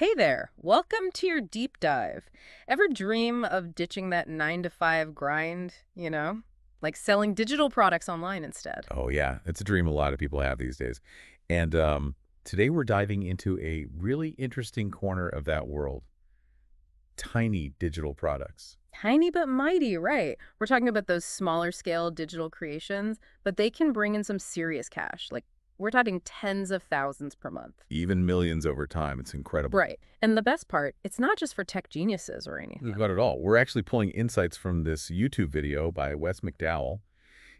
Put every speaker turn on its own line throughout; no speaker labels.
Hey there, welcome to your deep dive. Ever dream of ditching that 9 to 5 grind, like selling digital products online instead?
Oh, yeah. It's a dream a lot of people have these days. And today we're diving into a really interesting corner of that world, tiny digital products.
Tiny but mighty, right? We're talking about those smaller scale digital creations, but they can bring in some serious cash. Like, we're talking tens of thousands per month.
Even millions over time. It's incredible.
Right. And the best part, it's not just for tech geniuses or anything.
Not at all. We're actually pulling insights from this YouTube video by Wes McDowell.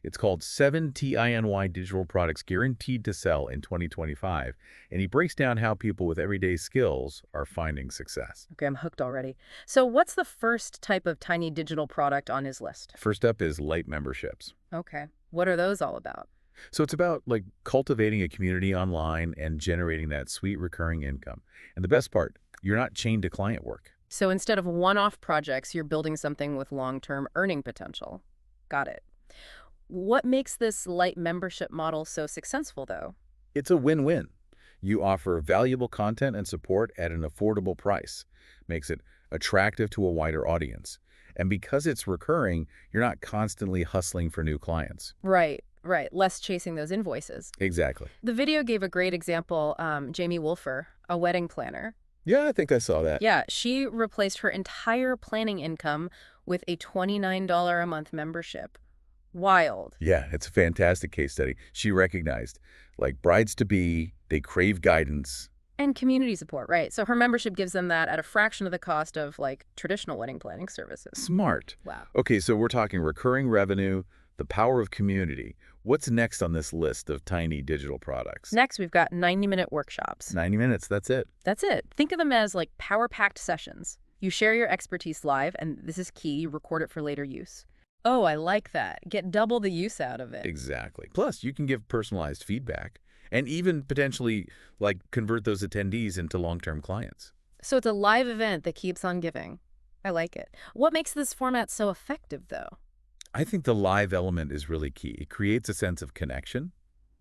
It's called 7 TINY Digital Products Guaranteed to Sell in 2025. And he breaks down how people with everyday skills are finding success.
Okay, I'm hooked already. So, what's the first type of tiny digital product on his list?
First up is light memberships.
Okay. What are those all about?
So it's about like cultivating a community online and generating that sweet recurring income. And the best part, you're not chained to client work.
So instead of one-off projects, you're building something with long-term earning potential. Got it. What makes this light membership model so successful, though?
It's a win-win. You offer valuable content and support at an affordable price. Makes it attractive to a wider audience. And because it's recurring, you're not constantly hustling for new clients.
Right, right. Less chasing those invoices.
Exactly.
The video gave a great example. Jamie Wolfer, a wedding planner.
Yeah, I think I saw that.
Yeah, she replaced her entire planning income with a $29 a month membership. Wild.
Yeah, it's a fantastic case study. She recognized, like brides-to-be, they crave guidance.
And community support, right. So her membership gives them that at a fraction of the cost of, like, traditional wedding planning services.
Smart.
Wow.
Okay, so we're talking recurring revenue, the power of community. What's next on this list of tiny digital products?
Next, we've got 90-minute workshops.
90 minutes, that's it.
That's it. Think of them as, like, power-packed sessions. You share your expertise live, and this is key, you record it for later use. Oh, I like that. Get double the use out of it.
Exactly. Plus, you can give personalized feedback and even potentially like convert those attendees into long-term clients.
So it's a live event that keeps on giving. I like it. What makes this format so effective, though?
I think the live element is really key. It creates a sense of connection,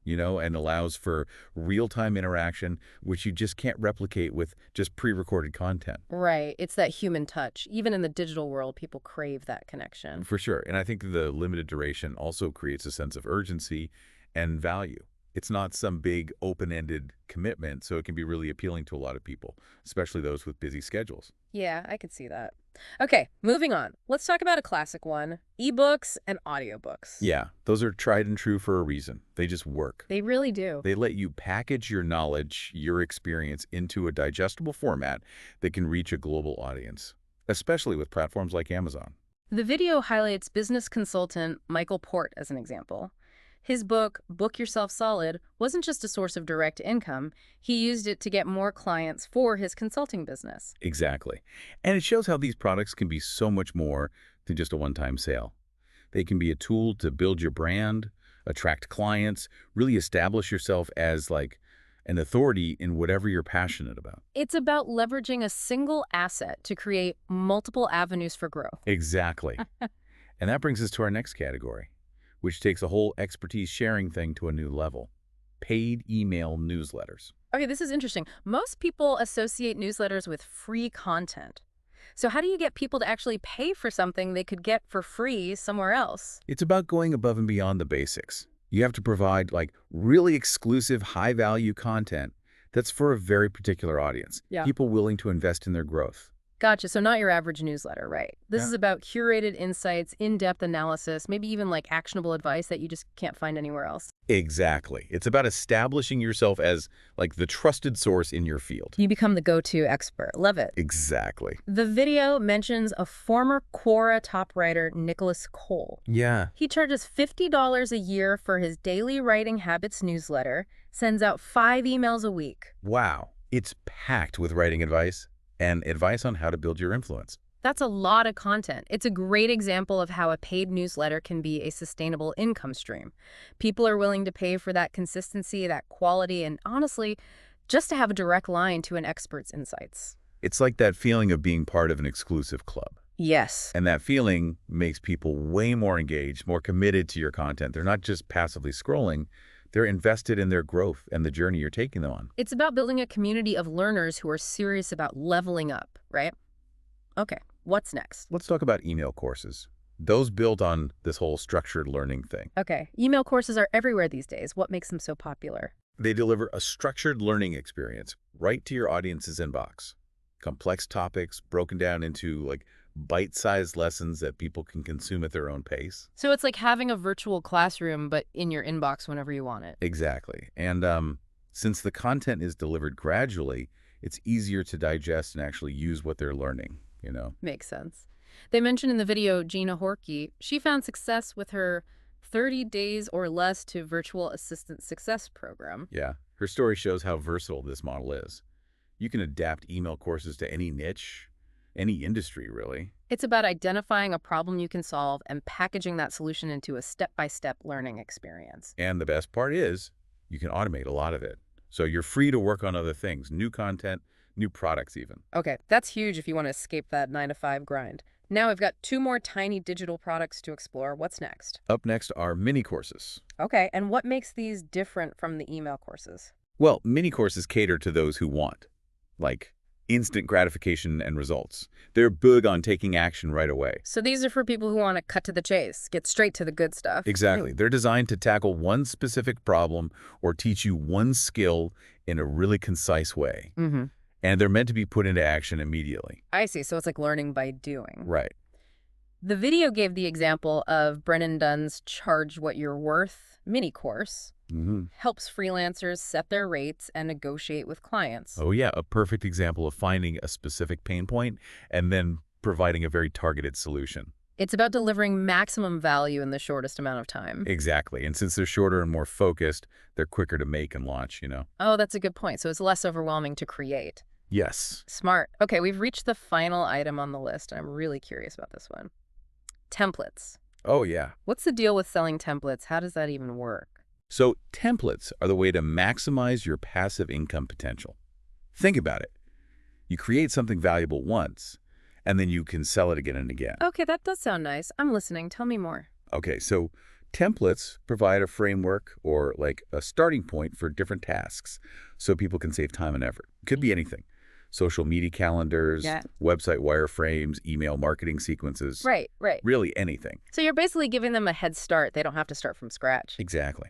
and allows for real-time interaction, which you just can't replicate with just pre-recorded content.
Right. It's that human touch. Even in the digital world, people crave that connection.
For sure. And I think the limited duration also creates a sense of urgency and value. It's not some big open-ended commitment, so it can be really appealing to a lot of people, especially those with busy schedules.
Yeah, I could see that. Okay, moving on. Let's talk about a classic one, ebooks and audiobooks.
Yeah, those are tried and true for a reason. They just work.
They really do.
They let you package your knowledge, your experience into a digestible format that can reach a global audience, especially with platforms like Amazon.
The video highlights business consultant Michael Port as an example. His book, Book Yourself Solid, wasn't just a source of direct income. He used it to get more clients for his consulting business.
Exactly. And it shows how these products can be so much more than just a one-time sale. They can be a tool to build your brand, attract clients, really establish yourself as like an authority in whatever you're passionate about.
It's about leveraging a single asset to create multiple avenues for growth.
Exactly. And that brings us to our next category, which takes a whole expertise sharing thing to a new level. Paid email newsletters.
Okay, this is interesting. Most people associate newsletters with free content. So how do you get people to actually pay for something they could get for free somewhere else?
It's about going above and beyond the basics. You have to provide like really exclusive, high-value content that's for a very particular audience.
Yeah.
People willing to invest in their growth.
Gotcha. So not your average newsletter, right? This
Yeah.
is about curated insights, in-depth analysis, maybe even like actionable advice that you just can't find anywhere else.
Exactly. It's about establishing yourself as like the trusted source in your field.
You become the go-to expert. Love it.
Exactly.
The video mentions a former Quora top writer, Nicholas Cole.
Yeah.
He charges $50 a year for his daily writing habits newsletter, sends out 5 emails a week.
Wow. It's packed with writing advice and advice on how to build your influence.
That's a lot of content. It's a great example of how a paid newsletter can be a sustainable income stream. People are willing to pay for that consistency, that quality, and honestly, just to have a direct line to an expert's insights.
It's like that feeling of being part of an exclusive club.
Yes.
And that feeling makes people way more engaged, more committed to your content. They're not just passively scrolling, They're invested in their growth and the journey you're taking them on.
It's about building a community of learners who are serious about leveling up, right? Okay, what's next?
Let's talk about email courses. Those build on this whole structured learning thing.
Okay, email courses are everywhere these days. What makes them so popular?
They deliver a structured learning experience right to your audience's inbox. Complex topics broken down into like bite-sized lessons that people can consume at their own pace.
So it's like having a virtual classroom, but in your inbox whenever you want it.
Exactly. And since the content is delivered gradually, it's easier to digest and actually use what they're learning.
Makes sense. They mentioned in the video Gina Horkey. She found success with her 30 days or less to virtual assistant success program.
Yeah. Her story shows how versatile this model is. You can adapt email courses to any niche, any industry, really.
It's about identifying a problem you can solve and packaging that solution into a step-by-step learning experience.
And the best part is you can automate a lot of it. So you're free to work on other things, new content, new products even.
Okay, that's huge if you want to escape that 9-to-5 grind. Now we've got 2 more tiny digital products to explore. What's next?
Up next are mini courses.
Okay, and what makes these different from the email courses?
Well, mini courses cater to those who want, like instant gratification and results. They're big on taking action right away.
So these are for people who want to cut to the chase, get straight to the good stuff.
Exactly. They're designed to tackle one specific problem or teach you one skill in a really concise way.
Mm-hmm.
And they're meant to be put into action immediately.
I see. So it's like learning by doing.
Right.
The video gave the example of Brennan Dunn's Charge What You're Worth mini course.
Mm-hmm.
Helps freelancers set their rates and negotiate with clients.
Oh, yeah. A perfect example of finding a specific pain point and then providing a very targeted solution.
It's about delivering maximum value in the shortest amount of time.
Exactly. And since they're shorter and more focused, they're quicker to make and launch.
Oh, that's a good point. So it's less overwhelming to create.
Yes.
Smart. Okay, we've reached the final item on the list, and I'm really curious about this one. Templates.
Oh, yeah.
What's the deal with selling templates? How does that even work?
So templates are the way to maximize your passive income potential. Think about it. You create something valuable once, and then you can sell it again and again.
Okay, that does sound nice. I'm listening. Tell me more.
Okay, so templates provide a framework or like a starting point for different tasks so people can save time and effort. It could be anything. Social media calendars, website wireframes, email marketing sequences.
Right.
Really anything.
So you're basically giving them a head start. They don't have to start from scratch.
Exactly.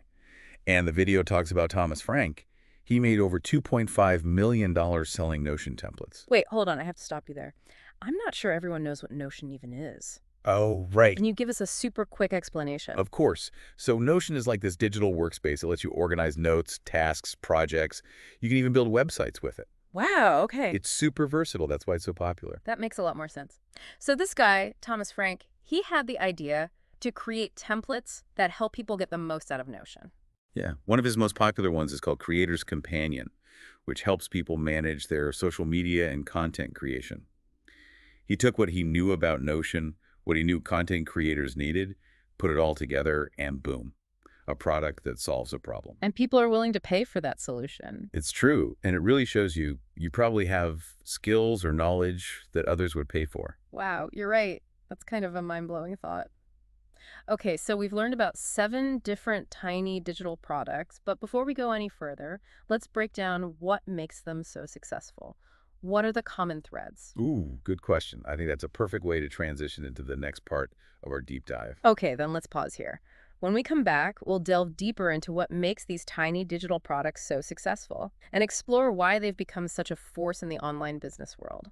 And the video talks about Thomas Frank. He made over $2.5 million selling Notion templates.
Wait, hold on. I have to stop you there. I'm not sure everyone knows what Notion even is.
Oh, right.
Can you give us a super quick explanation?
Of course. So Notion is like this digital workspace that lets you organize notes, tasks, projects. You can even build websites with it.
Wow, okay.
It's super versatile. That's why it's so popular.
That makes a lot more sense. So this guy, Thomas Frank, he had the idea to create templates that help people get the most out of Notion.
Yeah. One of his most popular ones is called Creator's Companion, which helps people manage their social media and content creation. He took what he knew about Notion, what he knew content creators needed, put it all together, and boom, a product that solves a problem.
And people are willing to pay for that solution.
It's true, and it really shows you probably have skills or knowledge that others would pay for.
Wow, you're right. That's kind of a mind-blowing thought. Okay, so we've learned about 7 different tiny digital products, but before we go any further, let's break down what makes them so successful. What are the common threads?
Ooh, good question. I think that's a perfect way to transition into the next part of our deep dive.
Okay, then let's pause here. When we come back, we'll delve deeper into what makes these tiny digital products so successful and explore why they've become such a force in the online business world.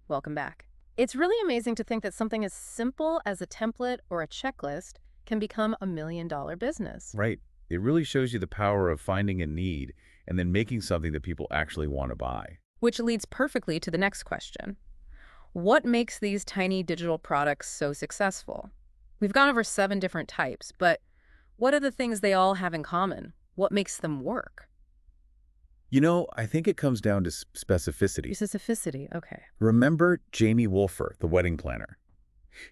Welcome back. It's really amazing to think that something as simple as a template or a checklist can become a $1 million business.
Right. It really shows you the power of finding a need and then making something that people actually want to buy.
Which leads perfectly to the next question. What makes these tiny digital products so successful? We've gone over 7 different types, but what are the things they all have in common? What makes them work?
I think it comes down to specificity.
Specificity, okay.
Remember Jamie Wolfer, the wedding planner?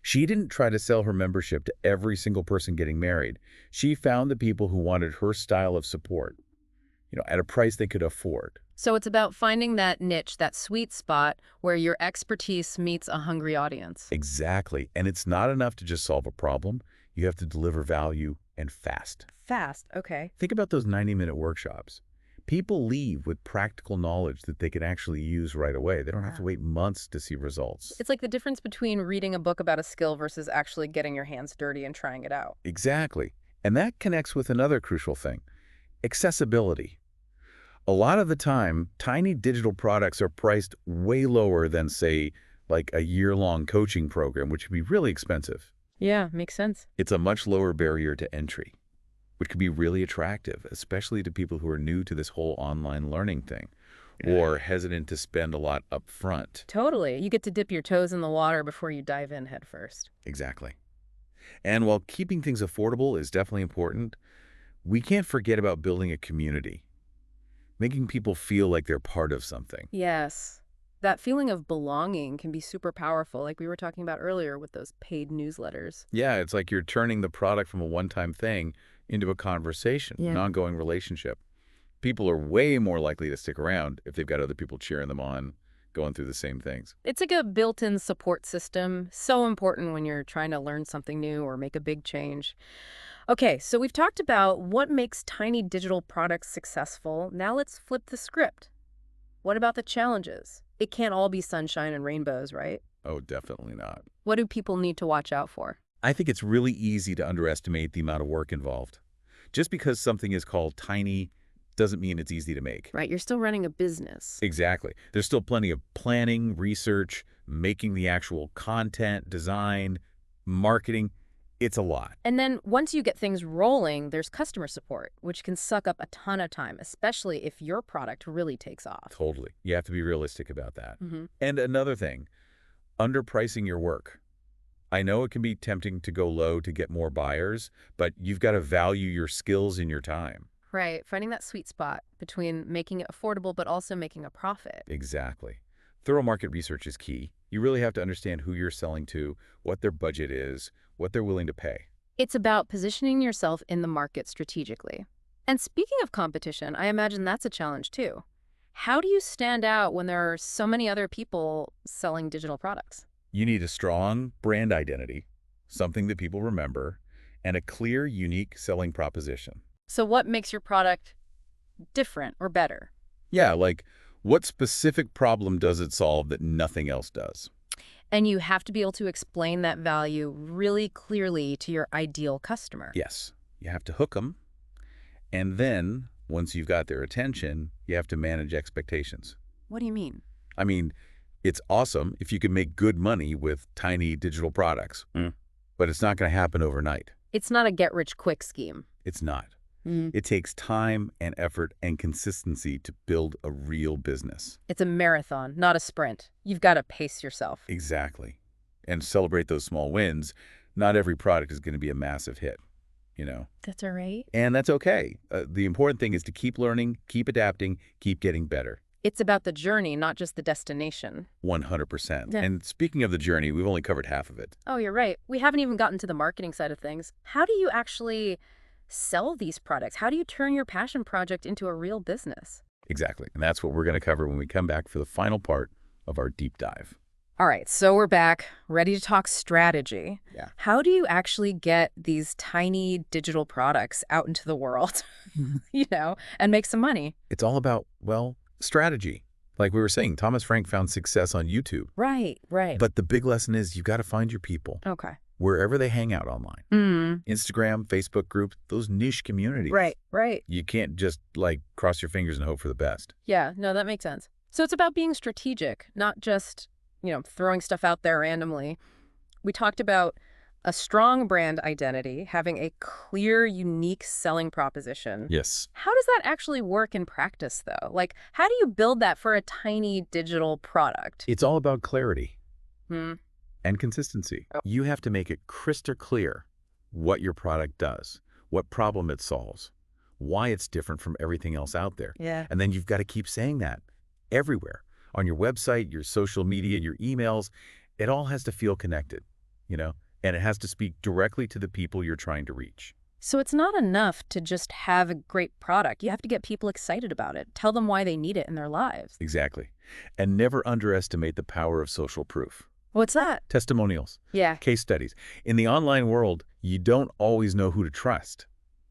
She didn't try to sell her membership to every single person getting married. She found the people who wanted her style of support, at a price they could afford.
So it's about finding that niche, that sweet spot where your expertise meets a hungry audience.
Exactly. And it's not enough to just solve a problem. You have to deliver value and fast.
Fast. Okay.
Think about those 90-minute workshops. People leave with practical knowledge that they can actually use right away. They don't have to
Wow.
wait months to see results.
It's like the difference between reading a book about a skill versus actually getting your hands dirty and trying it out.
Exactly. And that connects with another crucial thing, accessibility. A lot of the time, tiny digital products are priced way lower than, say, like a year-long coaching program, which can be really expensive.
Yeah, makes sense.
It's a much lower barrier to entry, which can be really attractive, especially to people who are new to this whole online learning thing or hesitant to spend a lot up front.
Totally. You get to dip your toes in the water before you dive in head first.
Exactly. And while keeping things affordable is definitely important, we can't forget about building a community, making people feel like they're part of something.
Yes. That feeling of belonging can be super powerful, like we were talking about earlier with those paid newsletters.
Yeah, it's like you're turning the product from a one-time thing into a conversation, an
Yeah.
ongoing relationship. People are way more likely to stick around if they've got other people cheering them on, going through the same things.
It's like a built-in support system, so important when you're trying to learn something new or make a big change. Okay, so we've talked about what makes tiny digital products successful. Now let's flip the script. What about the challenges? It can't all be sunshine and rainbows, right?
Oh, definitely not.
What do people need to watch out for?
I think it's really easy to underestimate the amount of work involved. Just because something is called tiny doesn't mean it's easy to make.
Right, you're still running a business.
Exactly. There's still plenty of planning, research, making the actual content, design, marketing. It's a lot.
And then once you get things rolling, there's customer support, which can suck up a ton of time, especially if your product really takes off.
Totally. You have to be realistic about that.
Hmm.
And another thing, underpricing your work. I know it can be tempting to go low to get more buyers, but you've got to value your skills and your time.
Right, finding that sweet spot between making it affordable but also making a profit.
Exactly. Thorough market research is key. You really have to understand who you're selling to, what their budget is, what they're willing to pay.
It's about positioning yourself in the market strategically. And speaking of competition, I imagine that's a challenge too. How do you stand out when there are so many other people selling digital products?
You need a strong brand identity, something that people remember, and a clear, unique selling proposition.
So what makes your product different or better?
Yeah, like what specific problem does it solve that nothing else does?
And you have to be able to explain that value really clearly to your ideal customer.
Yes, you have to hook them. And then, once you've got their attention, you have to manage expectations.
What do you mean?
I mean, it's awesome if you can make good money with tiny digital products, but it's not going to happen overnight.
It's not a get-rich-quick scheme.
It's not.
Mm.
It takes time and effort and consistency to build a real business.
It's a marathon, not a sprint. You've got to pace yourself.
Exactly. And celebrate those small wins. Not every product is going to be a massive hit, you know.
That's all right.
And that's okay. The important thing is to keep learning, keep adapting, keep getting better.
It's about the journey, not just the destination.
100%.
Yeah.
And speaking of the journey, we've only covered half of it.
Oh, you're right. We haven't even gotten to the marketing side of things. How do you actually sell these products? How do you turn your passion project into a real business?
Exactly. And that's what we're going to cover when we come back for the final part of our deep dive.
All right, so we're back, ready to talk strategy.
Yeah.
How do you actually get these tiny digital products out into the world, and make some money?
It's all about, well, strategy. Like we were saying, Thomas Frank found success on YouTube.
Right.
But the big lesson is you've got to find your people
Okay.
wherever they hang out online. Instagram, Facebook groups, those niche communities.
Right.
You can't just cross your fingers and hope for the best.
Yeah, no, that makes sense. So it's about being strategic, not just, throwing stuff out there randomly. We talked about a strong brand identity, having a clear, unique selling proposition.
Yes.
How does that actually work in practice, though? Like, how do you build that for a tiny digital product?
It's all about clarity
Hmm.
and consistency.
Oh.
You have to make it crystal clear what your product does, what problem it solves, why it's different from everything else out there.
Yeah.
And then you've got to keep saying that everywhere. On your website, your social media, your emails, it all has to feel connected, and it has to speak directly to the people you're trying to reach.
So it's not enough to just have a great product. You have to get people excited about it. Tell them why they need it in their lives.
Exactly. And never underestimate the power of social proof.
What's that?
Testimonials,
Yeah.
case studies. In the online world, you don't always know who to trust,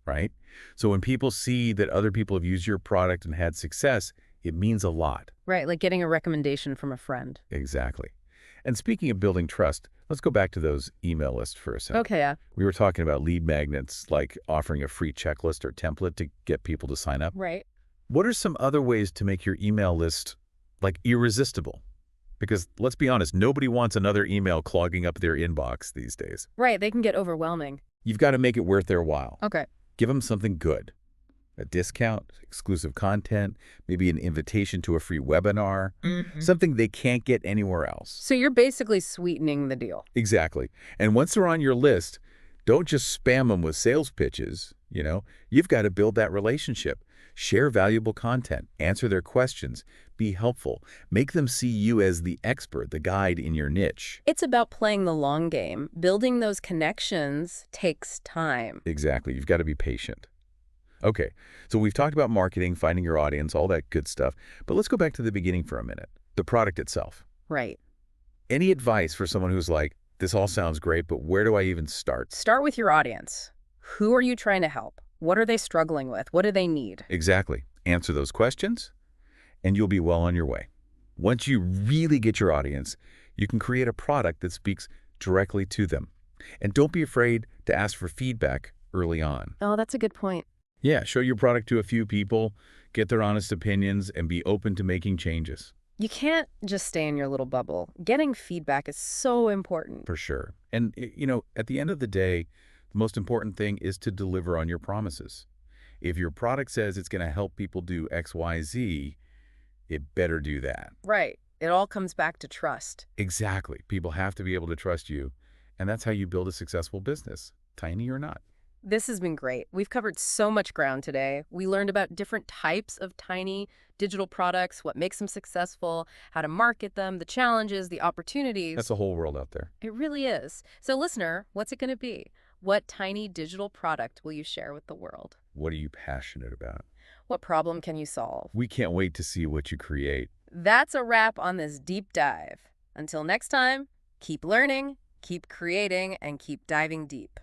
right? So when people see that other people have used your product and had success, it means a lot.
Right, like getting a recommendation from a friend.
Exactly. And speaking of building trust, let's go back to those email lists for a sec.
Okay, yeah.
We were talking about lead magnets, like offering a free checklist or template to get people to sign up.
Right.
What are some other ways to make your email list, like, irresistible? Because let's be honest, nobody wants another email clogging up their inbox these days.
Right, they can get overwhelming.
You've got to make it worth their while.
Okay.
Give them something good. A discount, exclusive content, maybe an invitation to a free webinar, something they can't get anywhere else.
So you're basically sweetening the deal.
Exactly. And once they're on your list, don't just spam them with sales pitches, You've got to build that relationship. Share valuable content, answer their questions, be helpful. Make them see you as the expert, the guide in your niche.
It's about playing the long game. Building those connections takes time.
Exactly. You've got to be patient. Okay, so we've talked about marketing, finding your audience, all that good stuff. But let's go back to the beginning for a minute. The product itself.
Right.
Any advice for someone who's like, this all sounds great, but where do I even start?
Start with your audience. Who are you trying to help? What are they struggling with? What do they need?
Exactly. Answer those questions, and you'll be well on your way. Once you really get your audience, you can create a product that speaks directly to them. And don't be afraid to ask for feedback early on.
Oh, that's a good point.
Yeah, show your product to a few people, get their honest opinions, and be open to making changes.
You can't just stay in your little bubble. Getting feedback is so important.
For sure. And, at the end of the day, the most important thing is to deliver on your promises. If your product says it's going to help people do X, Y, Z, it better do that.
Right. It all comes back to trust.
Exactly. People have to be able to trust you. And that's how you build a successful business, tiny or not.
This has been great. We've covered so much ground today. We learned about different types of tiny digital products, what makes them successful, how to market them, the challenges, the opportunities.
That's a whole world out there.
It really is. So listener, what's it going to be? What tiny digital product will you share with the world?
What are you passionate about?
What problem can you solve?
We can't wait to see what you create.
That's a wrap on this deep dive. Until next time, keep learning, keep creating, and keep diving deep.